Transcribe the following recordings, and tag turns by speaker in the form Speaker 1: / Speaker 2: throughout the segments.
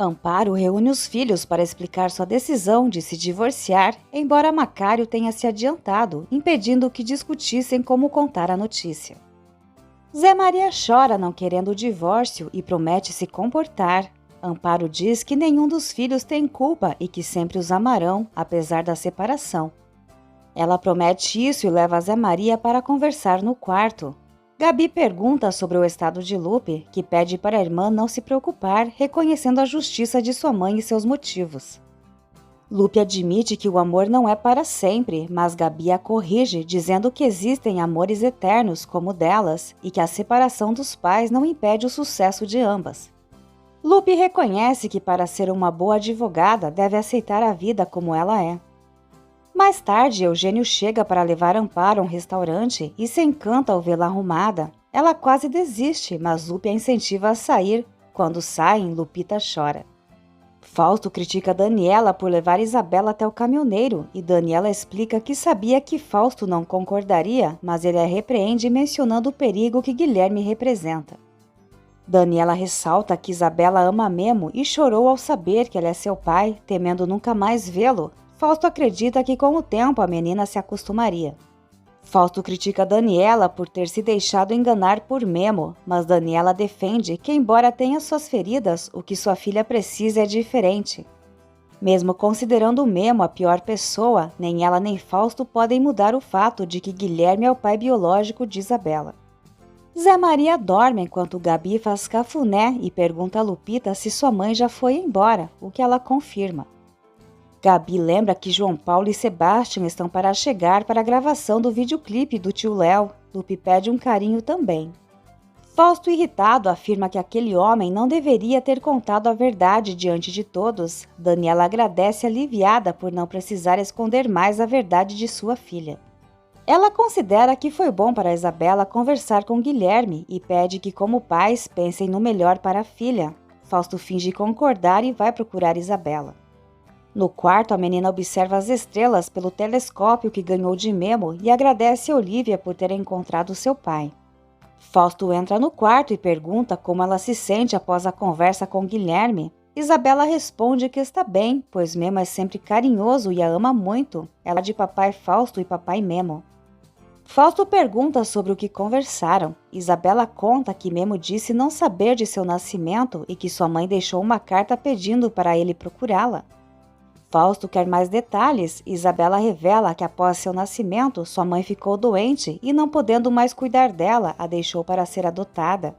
Speaker 1: Amparo reúne os filhos para explicar sua decisão de se divorciar, embora Macário tenha se adiantado, impedindo que discutissem como contar a notícia. Zé Maria chora não querendo o divórcio e promete se comportar. Amparo diz que nenhum dos filhos tem culpa e que sempre os amarão, apesar da separação. Ela promete isso e leva Zé Maria para conversar no quarto. Gabi pergunta sobre o estado de Lupe, que pede para a irmã não se preocupar, reconhecendo a justiça de sua mãe e seus motivos. Lupe admite que o amor não é para sempre, mas Gabi a corrige, dizendo que existem amores eternos como o delas e que a separação dos pais não impede o sucesso de ambas. Lupe reconhece que para ser uma boa advogada deve aceitar a vida como ela é. Mais tarde, Eugênio chega para levar Amparo a um restaurante e se encanta ao vê-la arrumada. Ela quase desiste, mas Lupe a incentiva a sair. Quando saem, Lupita chora. Fausto critica Daniela por levar Isabela até o caminhoneiro e Daniela explica que sabia que Fausto não concordaria, mas ele a repreende mencionando o perigo que Guilherme representa. Daniela ressalta que Isabela ama Memo e chorou ao saber que ele é seu pai, temendo nunca mais vê-lo. Fausto acredita que com o tempo a menina se acostumaria. Fausto critica Daniela por ter se deixado enganar por Memo, mas Daniela defende que, embora tenha suas feridas, o que sua filha precisa é diferente. Mesmo considerando Memo a pior pessoa, nem ela nem Fausto podem mudar o fato de que Guilherme é o pai biológico de Isabela. Zé Maria dorme enquanto Gabi faz cafuné e pergunta a Lupita se sua mãe já foi embora, o que ela confirma. Gabi lembra que João Paulo e Sebastião estão para chegar para a gravação do videoclipe do tio Léo. Lupe pede um carinho também. Fausto, irritado, afirma que aquele homem não deveria ter contado a verdade diante de todos. Daniela agradece aliviada por não precisar esconder mais a verdade de sua filha. Ela considera que foi bom para Isabela conversar com Guilherme e pede que, como pais, pensem no melhor para a filha. Fausto finge concordar e vai procurar Isabela. No quarto, a menina observa as estrelas pelo telescópio que ganhou de Memo e agradece a Olívia por ter encontrado seu pai. Fausto entra no quarto e pergunta como ela se sente após a conversa com Guilherme. Isabela responde que está bem, pois Memo é sempre carinhoso e a ama muito. Ela é de papai Fausto e papai Memo. Fausto pergunta sobre o que conversaram. Isabela conta que Memo disse não saber de seu nascimento e que sua mãe deixou uma carta pedindo para ele procurá-la. Fausto quer mais detalhes. Isabela revela que após seu nascimento, sua mãe ficou doente e, não podendo mais cuidar dela, a deixou para ser adotada.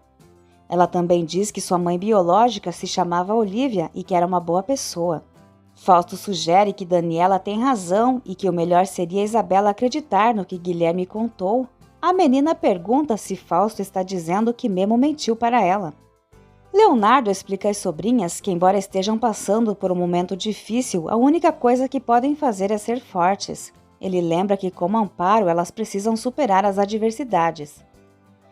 Speaker 1: Ela também diz que sua mãe biológica se chamava Olívia e que era uma boa pessoa. Fausto sugere que Daniela tem razão e que o melhor seria Isabela acreditar no que Guilherme contou. A menina pergunta se Fausto está dizendo que Memo mentiu para ela. Leonardo explica às sobrinhas que, embora estejam passando por um momento difícil, a única coisa que podem fazer é ser fortes. Ele lembra que, como Amparo, elas precisam superar as adversidades.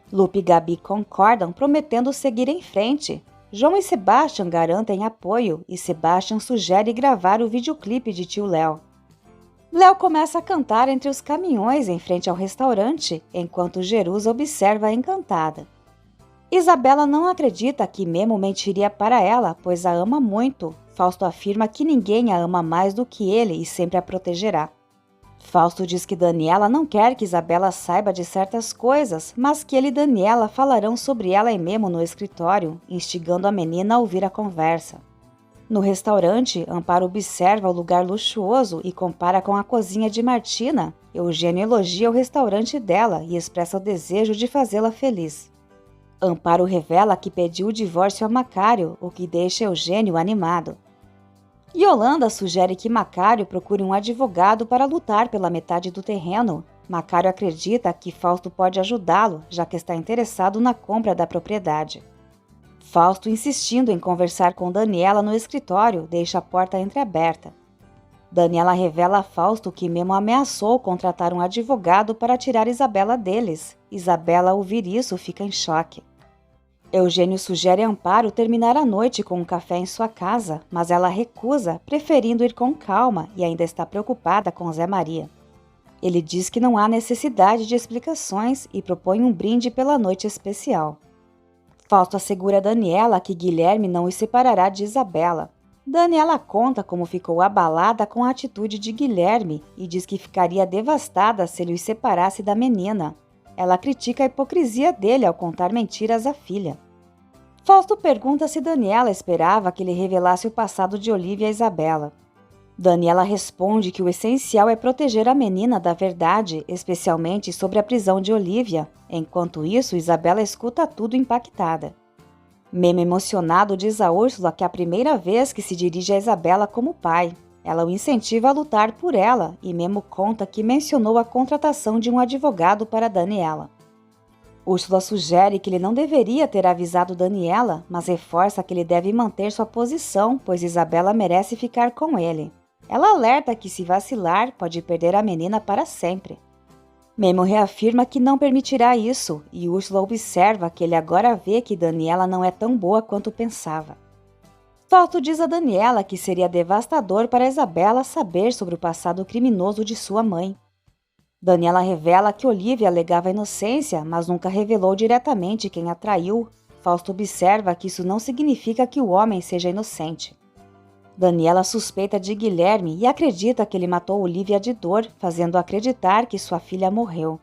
Speaker 1: Lupe e Gabi concordam, prometendo seguir em frente. João e Sebastião garantem apoio e Sebastião sugere gravar o videoclipe de tio Léo. Léo começa a cantar entre os caminhões em frente ao restaurante, enquanto Jerusa observa encantada. Isabela não acredita que Memo mentiria para ela, pois a ama muito. Fausto afirma que ninguém a ama mais do que ele e sempre a protegerá. Fausto diz que Daniela não quer que Isabela saiba de certas coisas, mas que ele e Daniela falarão sobre ela e Memo no escritório, instigando a menina a ouvir a conversa. No restaurante, Amparo observa o lugar luxuoso e compara com a cozinha de Martina. Eugênio elogia o restaurante dela e expressa o desejo de fazê-la feliz. Amparo revela que pediu o divórcio a Macário, o que deixa Eugênio animado. Yolanda sugere que Macário procure um advogado para lutar pela metade do terreno. Macário acredita que Fausto pode ajudá-lo, já que está interessado na compra da propriedade. Fausto, insistindo em conversar com Daniela no escritório, deixa a porta entreaberta. Daniela revela a Fausto que Memo ameaçou contratar um advogado para tirar Isabela deles. Isabela, ao ouvir isso, fica em choque. Eugênio sugere a Amparo terminar a noite com um café em sua casa, mas ela recusa, preferindo ir com calma e ainda está preocupada com Zé Maria. Ele diz que não há necessidade de explicações e propõe um brinde pela noite especial. Fausto assegura a Daniela que Guilherme não os separará de Isabela. Daniela conta como ficou abalada com a atitude de Guilherme e diz que ficaria devastada se ele os separasse da menina. Ela critica a hipocrisia dele ao contar mentiras à filha. Fausto pergunta se Daniela esperava que ele revelasse o passado de Olívia a Isabela. Daniela responde que o essencial é proteger a menina da verdade, especialmente sobre a prisão de Olívia. Enquanto isso, Isabela escuta tudo impactada. Memo emocionado diz a Úrsula que é a primeira vez que se dirige a Isabela como pai. Ela o incentiva a lutar por ela e Memo conta que mencionou a contratação de um advogado para Daniela. Úrsula sugere que ele não deveria ter avisado Daniela, mas reforça que ele deve manter sua posição, pois Isabela merece ficar com ele. Ela alerta que se vacilar, pode perder a menina para sempre. Memo reafirma que não permitirá isso, e Úrsula observa que ele agora vê que Daniela não é tão boa quanto pensava. Fausto diz a Daniela que seria devastador para Isabela saber sobre o passado criminoso de sua mãe. Daniela revela que Olívia alegava inocência, mas nunca revelou diretamente quem a traiu. Fausto observa que isso não significa que o homem seja inocente. Daniela suspeita de Guilherme e acredita que ele matou Olívia de dor, fazendo acreditar que sua filha morreu.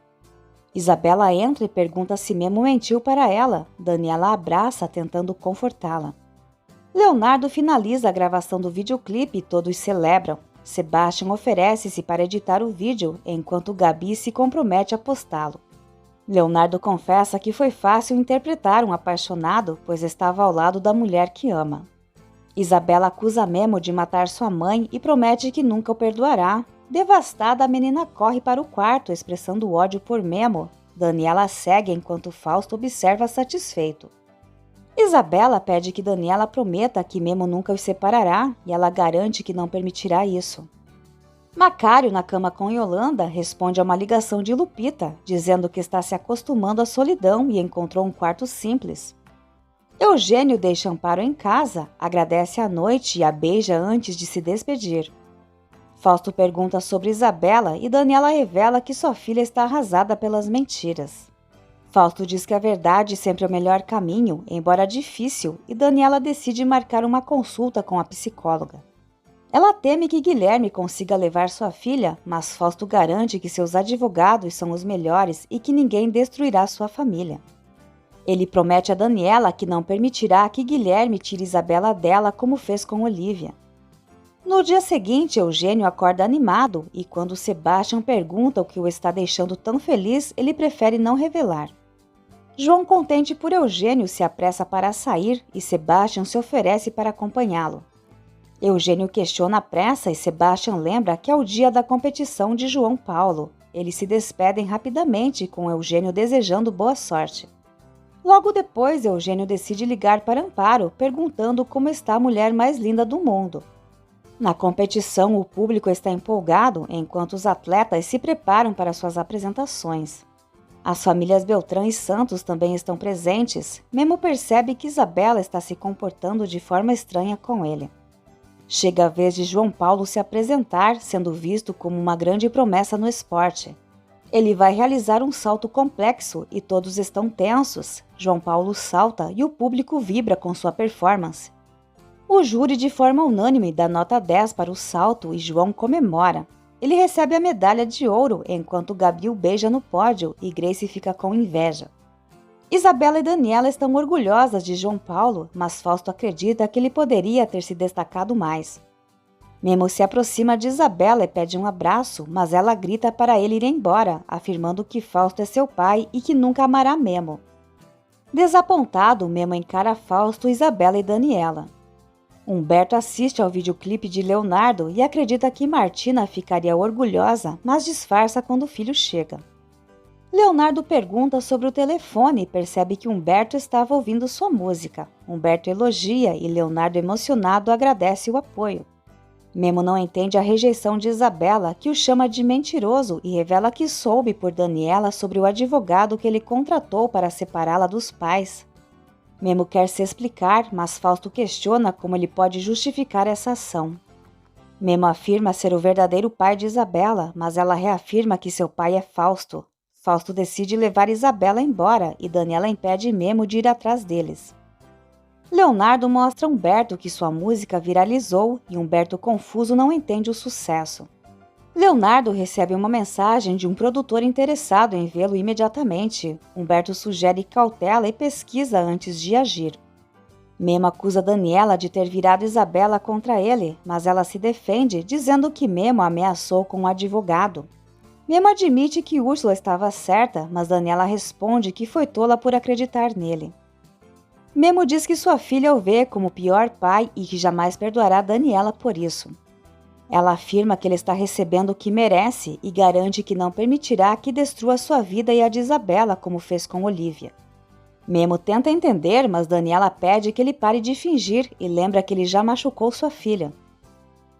Speaker 1: Isabela entra e pergunta se Memo mentiu para ela. Daniela abraça, tentando confortá-la. Leonardo finaliza a gravação do videoclipe e todos celebram. Sebastian oferece-se para editar o vídeo, enquanto Gabi se compromete a postá-lo. Leonardo confessa que foi fácil interpretar um apaixonado, pois estava ao lado da mulher que ama. Isabela acusa Memo de matar sua mãe e promete que nunca o perdoará. Devastada, a menina corre para o quarto, expressando ódio por Memo. Daniela segue enquanto Fausto observa satisfeito. Isabela pede que Daniela prometa que Memo nunca os separará e ela garante que não permitirá isso. Macário, na cama com Yolanda, responde a uma ligação de Lupita, dizendo que está se acostumando à solidão e encontrou um quarto simples. Eugênio deixa Amparo em casa, agradece a noite e a beija antes de se despedir. Fausto pergunta sobre Isabela e Daniela revela que sua filha está arrasada pelas mentiras. Fausto diz que a verdade sempre é o melhor caminho, embora difícil, e Daniela decide marcar uma consulta com a psicóloga. Ela teme que Guilherme consiga levar sua filha, mas Fausto garante que seus advogados são os melhores e que ninguém destruirá sua família. Ele promete a Daniela que não permitirá que Guilherme tire Isabela dela como fez com Olívia. No dia seguinte, Eugênio acorda animado e quando Sebastian pergunta o que o está deixando tão feliz, ele prefere não revelar. João, contente por Eugênio, se apressa para sair e Sebastian se oferece para acompanhá-lo. Eugênio questiona a pressa e Sebastian lembra que é o dia da competição de João Paulo. Eles se despedem rapidamente, com Eugênio desejando boa sorte. Logo depois, Eugênio decide ligar para Amparo, perguntando como está a mulher mais linda do mundo. Na competição, o público está empolgado, enquanto os atletas se preparam para suas apresentações. As famílias Beltrão e Santos também estão presentes. Memo percebe que Isabela está se comportando de forma estranha com ele. Chega a vez de João Paulo se apresentar, sendo visto como uma grande promessa no esporte. Ele vai realizar um salto complexo e todos estão tensos. João Paulo salta e o público vibra com sua performance. O júri, de forma unânime, dá nota 10 para o salto e João comemora. Ele recebe a medalha de ouro, enquanto Gabi o beija no pódio e Grace fica com inveja. Isabela e Daniela estão orgulhosas de João Paulo, mas Fausto acredita que ele poderia ter se destacado mais. Memo se aproxima de Isabela e pede um abraço, mas ela grita para ele ir embora, afirmando que Fausto é seu pai e que nunca amará Memo. Desapontado, Memo encara Fausto, Isabela e Daniela. Humberto assiste ao videoclipe de Leonardo e acredita que Martina ficaria orgulhosa, mas disfarça quando o filho chega. Leonardo pergunta sobre o telefone e percebe que Humberto estava ouvindo sua música. Humberto elogia e Leonardo, emocionado, agradece o apoio. Memo não entende a rejeição de Isabela, que o chama de mentiroso e revela que soube por Daniela sobre o advogado que ele contratou para separá-la dos pais. Memo quer se explicar, mas Fausto questiona como ele pode justificar essa ação. Memo afirma ser o verdadeiro pai de Isabela, mas ela reafirma que seu pai é Fausto. Fausto decide levar Isabela embora e Daniela impede Memo de ir atrás deles. Leonardo mostra a Humberto que sua música viralizou e Humberto, confuso, não entende o sucesso. Leonardo recebe uma mensagem de um produtor interessado em vê-lo imediatamente. Humberto sugere cautela e pesquisa antes de agir. Memo acusa Daniela de ter virado Isabela contra ele, mas ela se defende, dizendo que Memo a ameaçou com um advogado. Memo admite que Úrsula estava certa, mas Daniela responde que foi tola por acreditar nele. Memo diz que sua filha o vê como o pior pai e que jamais perdoará Daniela por isso. Ela afirma que ele está recebendo o que merece e garante que não permitirá que destrua sua vida e a de Isabela, como fez com Olívia. Memo tenta entender, mas Daniela pede que ele pare de fingir e lembra que ele já machucou sua filha.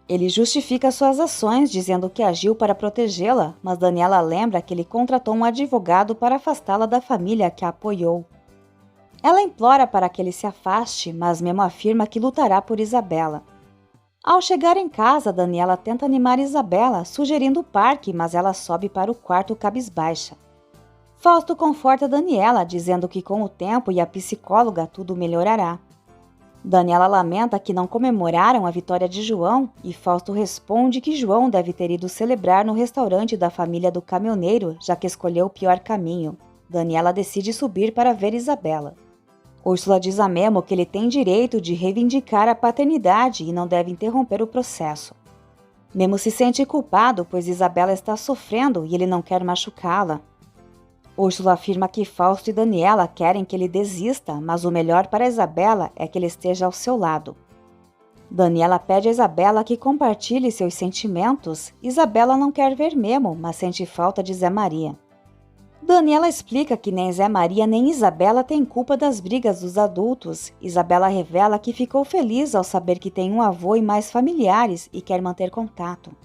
Speaker 1: Ele justifica suas ações, dizendo que agiu para protegê-la, mas Daniela lembra que ele contratou um advogado para afastá-la da família que a apoiou. Ela implora para que ele se afaste, mas Memo afirma que lutará por Isabela. Ao chegar em casa, Daniela tenta animar Isabela, sugerindo o parque, mas ela sobe para o quarto cabisbaixa. Fausto conforta Daniela, dizendo que com o tempo e a psicóloga tudo melhorará. Daniela lamenta que não comemoraram a vitória de João e Fausto responde que João deve ter ido celebrar no restaurante da família do caminhoneiro, já que escolheu o pior caminho. Daniela decide subir para ver Isabela. Úrsula diz a Memo que ele tem direito de reivindicar a paternidade e não deve interromper o processo. Memo se sente culpado, pois Isabela está sofrendo e ele não quer machucá-la. Úrsula afirma que Fausto e Daniela querem que ele desista, mas o melhor para Isabela é que ele esteja ao seu lado. Daniela pede a Isabela que compartilhe seus sentimentos. Isabela não quer ver Memo, mas sente falta de Zé Maria. Daniela explica que nem Zé Maria nem Isabela têm culpa das brigas dos adultos. Isabela revela que ficou feliz ao saber que tem um avô e mais familiares e quer manter contato.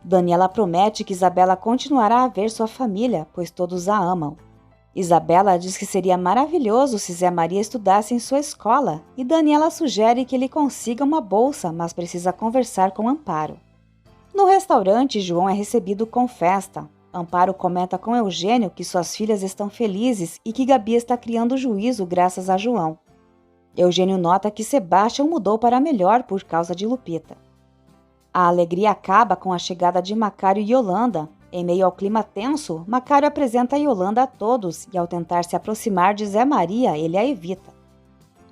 Speaker 1: Daniela promete que Isabela continuará a ver sua família, pois todos a amam. Isabela diz que seria maravilhoso se Zé Maria estudasse em sua escola e Daniela sugere que ele consiga uma bolsa, mas precisa conversar com Amparo. No restaurante, João é recebido com festa. Amparo comenta com Eugênio que suas filhas estão felizes e que Gabi está criando juízo graças a João. Eugênio nota que Sebastião mudou para melhor por causa de Lupita. A alegria acaba com a chegada de Macário e Yolanda. Em meio ao clima tenso, Macário apresenta Yolanda a todos e ao tentar se aproximar de Zé Maria, ele a evita.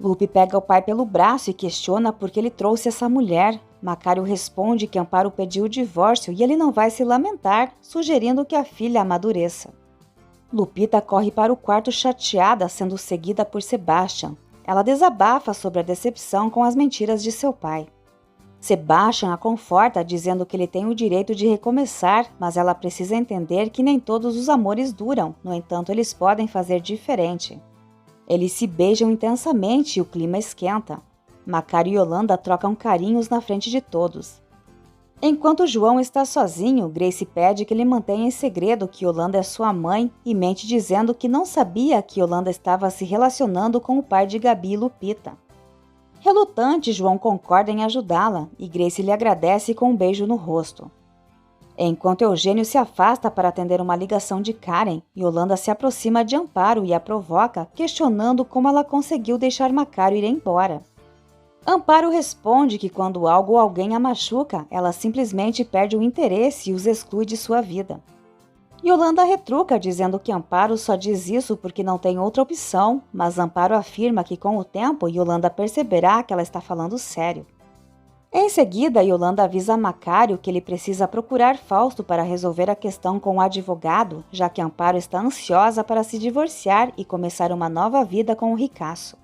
Speaker 1: Lupe pega o pai pelo braço e questiona por que ele trouxe essa mulher. Macário responde que Amparo pediu o divórcio e ele não vai se lamentar, sugerindo que a filha amadureça. Lupita corre para o quarto chateada, sendo seguida por Sebastião. Ela desabafa sobre a decepção com as mentiras de seu pai. Sebastião a conforta, dizendo que ele tem o direito de recomeçar, mas ela precisa entender que nem todos os amores duram, no entanto eles podem fazer diferente. Eles se beijam intensamente e o clima esquenta. Macário e Yolanda trocam carinhos na frente de todos. Enquanto João está sozinho, Grace pede que ele mantenha em segredo que Yolanda é sua mãe e mente dizendo que não sabia que Yolanda estava se relacionando com o pai de Gabi e Lupita. Relutante, João concorda em ajudá-la e Grace lhe agradece com um beijo no rosto. Enquanto Eugênio se afasta para atender uma ligação de Karen, Yolanda se aproxima de Amparo e a provoca, questionando como ela conseguiu deixar Macário ir embora. Amparo responde que quando algo ou alguém a machuca, ela simplesmente perde o interesse e os exclui de sua vida. Yolanda retruca, dizendo que Amparo só diz isso porque não tem outra opção, mas Amparo afirma que com o tempo Yolanda perceberá que ela está falando sério. Em seguida, Yolanda avisa a Macário que ele precisa procurar Fausto para resolver a questão com o advogado, já que Amparo está ansiosa para se divorciar e começar uma nova vida com o ricaço.